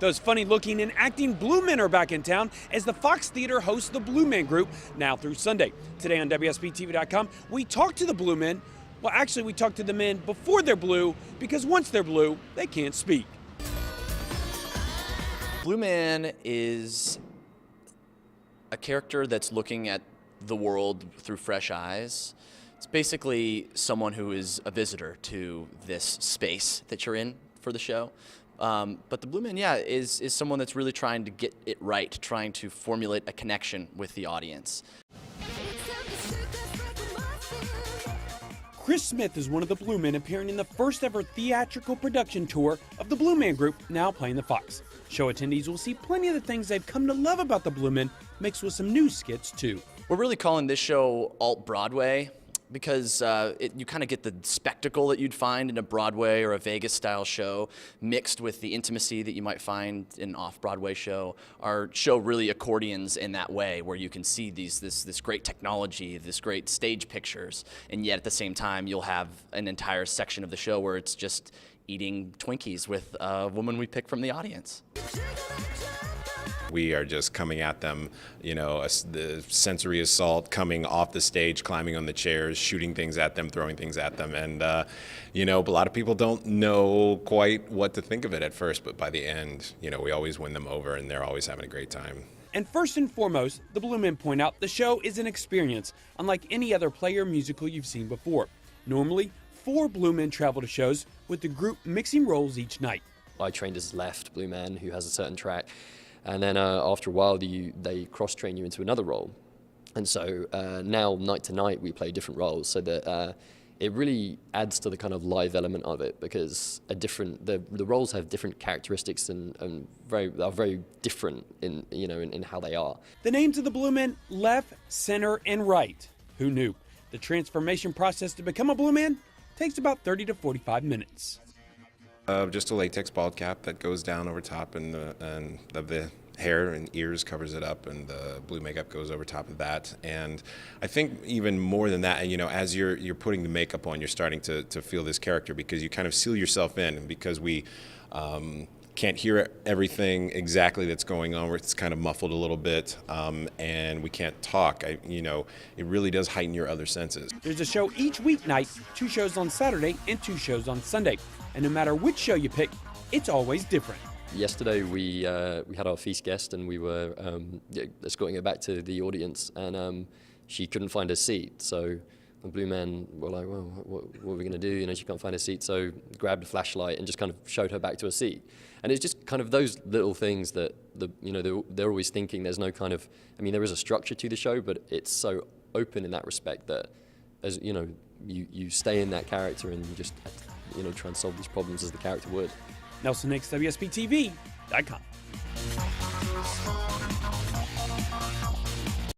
Those funny-looking and acting Blue Men are back in town as the Fox Theater hosts the Blue Men Group now through Sunday. Today on wsbtv.com, we talked to the Blue Men. Well, actually, we talked to the men before they're blue, because once they're blue, they can't speak. Blue Man is a character that's looking at the world through fresh eyes. It's basically someone who is a visitor to this space that you're in for the show. But the Blue Man, yeah, is someone that's really trying to get it right, trying to formulate a connection with the audience. Chris Smith is one of the Blue Men appearing in the first ever theatrical production tour of the Blue Man Group, now playing the Fox. Show attendees will see plenty of the things they've come to love about the Blue Men, mixed with some new skits too. We're really calling this show off-Broadway because you kind of get the spectacle that you'd find in a Broadway or a Vegas-style show mixed with the intimacy that you might find in an off-Broadway show. Our show really accordions in that way, where you can see this great technology, this great stage pictures, and yet at the same time you'll have an entire section of the show where it's just eating Twinkies with a woman we pick from the audience. We are just coming at them, you know, the sensory assault, coming off the stage, climbing on the chairs, shooting things at them, throwing things at them. And, you know, a lot of people don't know quite what to think of it at first, but by the end, you know, we always win them over and they're always having a great time. And first and foremost, the Blue Men point out the show is an experience unlike any other play or musical you've seen before. Normally, 4 Blue Men travel to shows, with the group mixing roles each night. I trained as left Blue Man, who has a certain track. And then after a while, they cross-train you into another role. And so now, night to night, we play different roles, so that it really adds to the kind of live element of it, because the roles have different characteristics and are very different in how they are. The names of the Blue Men: left, center, and right. Who knew? The transformation process to become a Blue Man takes about 30 to 45 minutes. Just a latex bald cap that goes down over top, and the hair and ears covers it up, and the blue makeup goes over top of that. And I think even more than that, you know, as you're putting the makeup on, you're starting to feel this character, because you kind of seal yourself in, and because we can't hear everything exactly that's going on, where it's kind of muffled a little bit, and we can't talk. You know, it really does heighten your other senses. There's a show each weeknight, 2 shows on Saturday and 2 shows on Sunday. And no matter which show you pick, it's always different. Yesterday we had our feast guest, and we were escorting her back to the audience, and she couldn't find her seat. So the Blue Men were like, well, what are we going to do? You know, she can't find her seat. So grabbed a flashlight and just kind of showed her back to her seat. And it's just kind of those little things that they're always thinking. There's no kind of, I mean, there is a structure to the show, but it's so open in that respect that, as you know, you stay in that character and you just try and solve these problems as the character would. Nelson Nix, wsbtv.com.